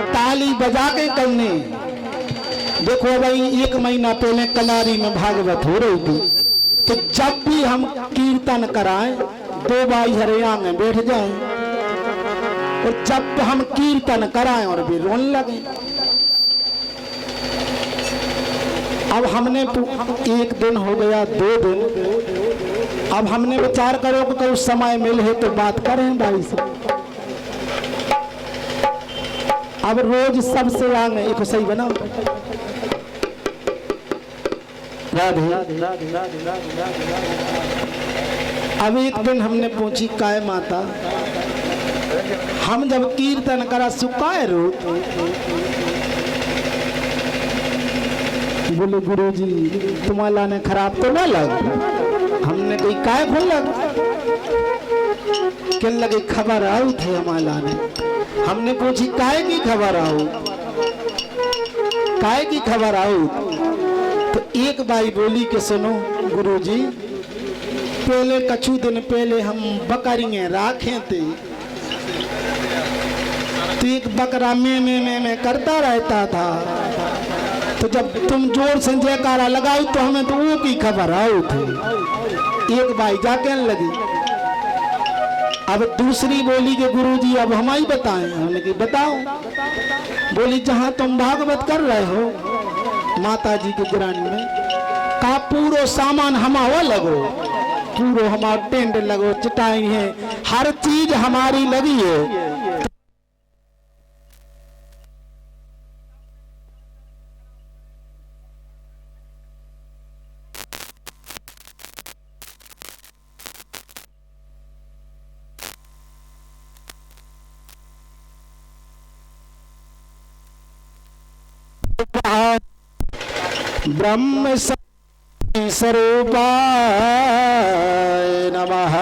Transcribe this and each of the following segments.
ताली बजा के करने। देखो भाई 1 महीना पहले कलारी में भागवत हो रही थी, तो जब भी हम कीर्तन कराएं 2 भाई हरिया में बैठ जाएं, और जब हम कीर्तन कराएं और भी रोने लगे। अब हमने 1 दिन हो गया, 2 दिन, अब हमने विचार करो कि कोई समय मिले तो बात करें भाई से। अब रोज सबसे आगे एक सही बनाओ राधे। अब एक दिन हमने पूछी काय माता, हम जब कीर्तन करा सुकाए रो? बोले गुरुजी तुम्हारा ने खराब तो ना लग। हमने कही काय भूल लग? क्या लगे खबर आई थे हमारा ने। हमने पूछी काय की खबर आओ, काय की खबर आओ? तो एक बाई बोली के सुनो गुरुजी, पहले कछु दिन पहले हम बकरियां राखे थे, तो एक बकरा में करता रहता था, तो जब तुम जोर से जयकारा लगाओ तो हमें तो वो की खबर आओ थे। एक बाई जाके लगी। अब दूसरी बोली के गुरुजी अब हम ही बताएं। हमने की बताओ। बोली जहां तुम भागवत कर रहे हो माता जी के ग्रांड में, का पूरा सामान हमारा लगो, पूरा हमारा टेंट लगो, चटाई है, हर चीज हमारी लगी है। ब्रह्म स्वरूपाय नमः,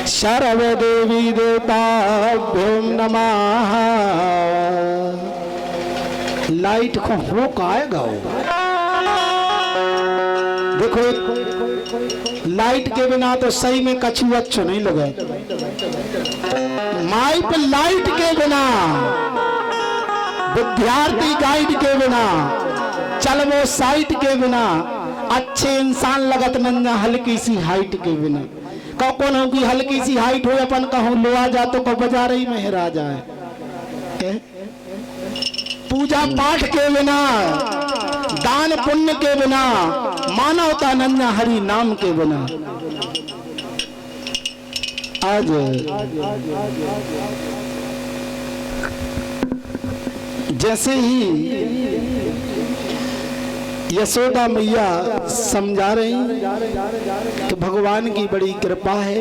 सर्वदेवी देवताभ्यो नमः। लाइट को हो काएगा। देखो लाइट के बिना तो सही में कछु अच्छो नहीं लगे। माइक लाइट के बिना, विद्यार्थी गाइड के बिना, चलवो साइट के बिना, अच्छे इंसान लगत नन्ना हल्की सी हाइट के बिना। कौन होगी हल्की सी हाइट हो अपन कहूँ लो आ जा तो को बाजार ही में हेरा जाए। पूजा पाठ के बिना, दान पुण्य के बिना, मानवता नन्ना हरि नाम के बिना। आज जैसे ही यशोदा मैया समझा रही कि भगवान की बड़ी कृपा है,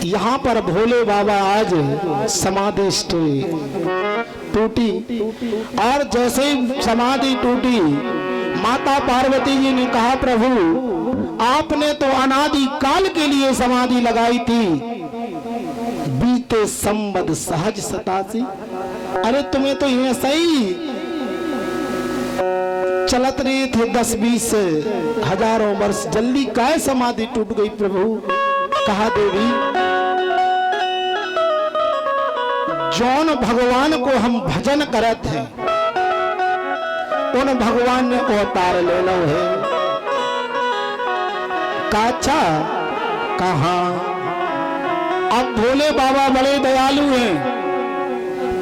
यहाँ पर भोले बाबा आज समाधि टूटी, और जैसे ही समाधि टूटी माता पार्वती जी ने कहा प्रभु आपने तो अनादि काल के लिए समाधि लगाई थी, बीते संवत सहज 87। अरे तुम्हें तो ये सही चलत रहे थे 10-20 हजारों वर्ष, जल्दी काय समाधि टूट गई प्रभु? कहा देवी जौन भगवान को हम भजन करत हैं उन भगवान ने अवतार ले लो है। काचा कहा अब भोले बाबा बड़े दयालु हैं,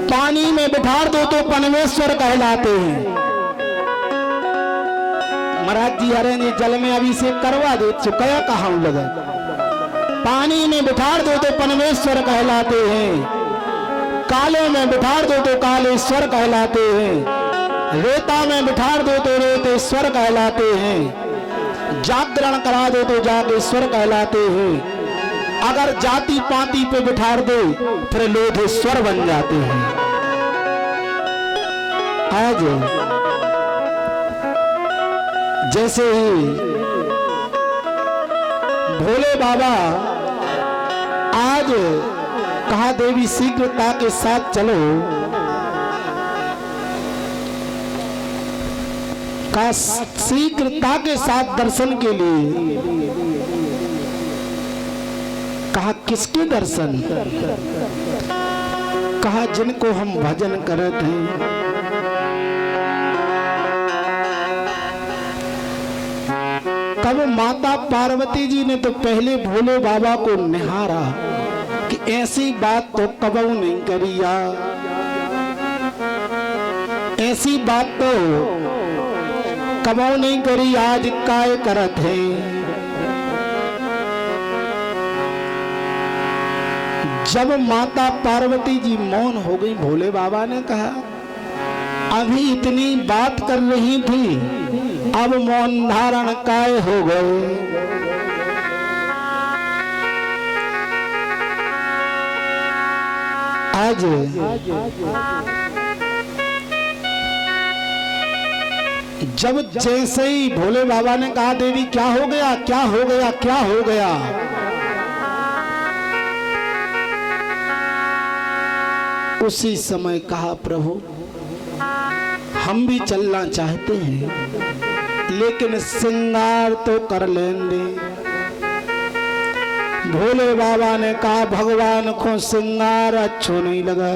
पानी में बिठा दो तो परमेश्वर कहलाते हैं। महाराज जी अरे ने जल में अभिषेक करवा दे चुका कहा लगा, पानी में बिठा दो तो परमेश्वर कहलाते हैं, काले में बिठा दो तो कालेश्वर कहलाते हैं, रेता में बिठा दो तो रेतेश्वर कहलाते हैं, जागरण करा दो तो जागेश्वर कहलाते हैं, अगर जाति पाति पे बिठा दो फिर लोधेश्वर बन जाते हैं। आज जैसे ही भोले बाबा आज कहा देवी शीघ्रता के साथ चलो, का शीघ्रता के साथ दर्शन के लिए कहा किसके दर्शन? कहा जिनको हम भजन करत हैं। तब माता पार्वती जी ने तो पहले भोले बाबा को निहारा कि ऐसी बात तो कबू नहीं करिया, ऐसी बात तो कबू नहीं करी, आज काय करत है। जब माता पार्वती जी मौन हो गई, भोले बाबा ने कहा अभी इतनी बात कर रही थी, अब मौन धारण काय हो गए। आज जब जैसे ही भोले बाबा ने कहा देवी क्या हो गया, क्या हो गया, क्या हो गया, उसी समय कहा प्रभु हम भी चलना चाहते हैं लेकिन श्रृंगार तो कर लेंगे। भोले बाबा ने कहा भगवान को श्रृंगार अच्छो नहीं लगा,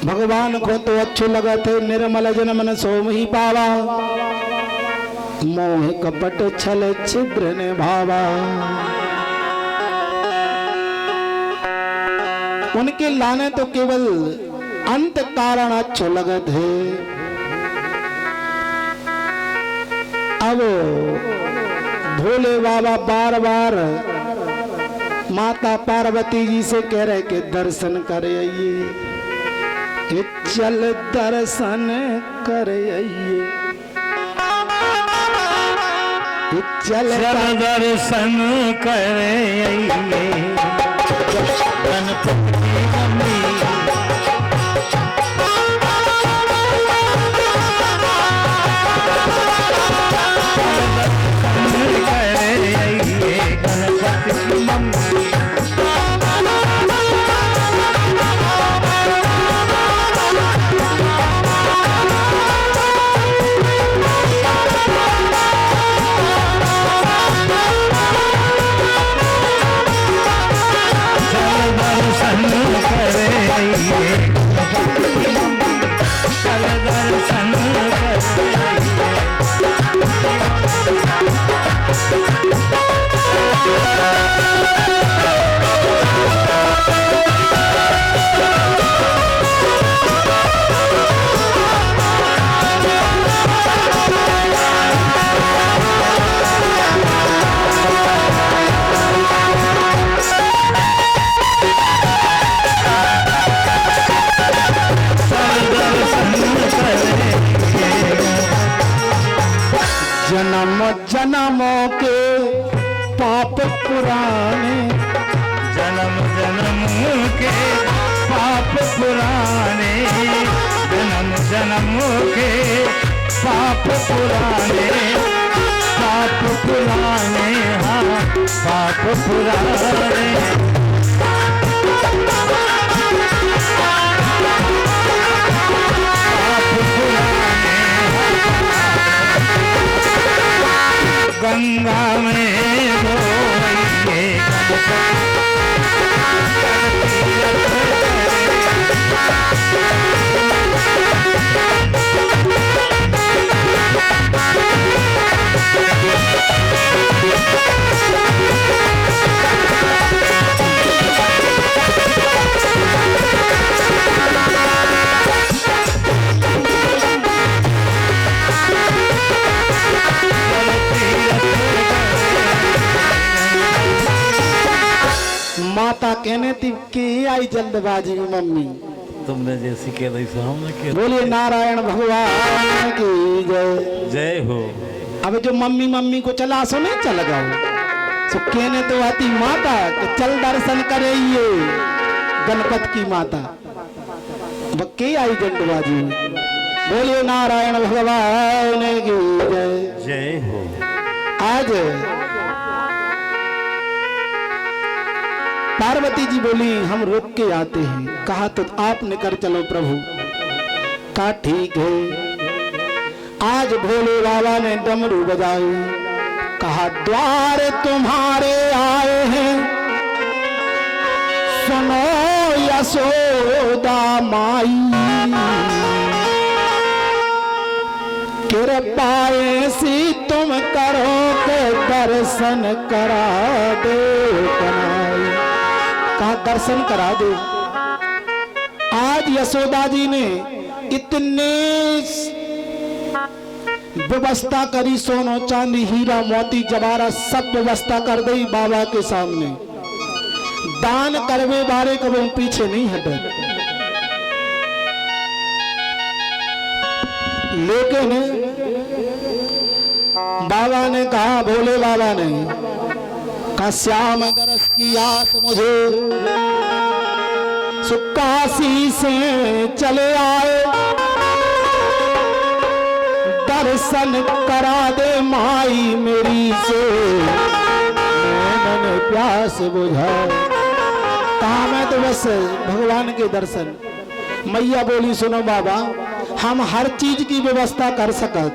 भगवान को तो अच्छो लगा थे निर्मल जन मन सोम ही पावा, मोह कपट छल छिद्र ने भावा। उनके लाने तो केवल अंत कारण अच्छो लगत है। अब भोले बाबा बार बार माता पार्वती जी से कह रहे कि दर्शन करे आइए, चल दर्शन करे आइए, चल दर्शन करे आइए। गणपति मम्मी जन्मों के पाप पुराने, जन्म जन्म के पाप पुराने, जन्म जन्म के पाप पुराने, पाप पुराने, हाँ पाप पुराने। गंगा में धोइए माता कहने थी कि आई जल्दबाजी में मम्मी, तुमने जैसी कह रही हमने कह। बोलिए नारायण भगवान की जय। जय हो। अब जो मम्मी मम्मी को चला सो नहीं चल गया, तो कहने तो आती माता कि चल दर्शन करे ये गणपत की माता, बक्के आई जल्दबाजी में। बोलिए नारायण भगवान की जय। जय हो। आज पार्वती जी बोली हम रोक के आते हैं। कहा तो आप निकल चलो प्रभु। कहा ठीक है। आज भोले बाबा ने डमरू बजाई, कहा द्वार तुम्हारे आए हैं, सुनो यशोदा माई, कृपा ऐसी तुम करो के दर्शन करा दो कनाई। कहा दर्शन करा दो। आज यशोदा जी ने इतने व्यवस्था करी, सोनो चांदी हीरा मोती जवाहरात सब व्यवस्था कर दी बाबा के सामने। दान करवे बारे कभी पीछे नहीं हटे। लेकिन बाबा ने कहा, भोले बाबा ने कहा श्याम दरस की आस मुझे, सुकाशी से चले आए, दर्शन करा दे माई मेरी से, मैंने प्यास बुझा। कहा मैं तो बस भगवान के दर्शन। मैया बोली सुनो बाबा, हम हर चीज की व्यवस्था कर सकते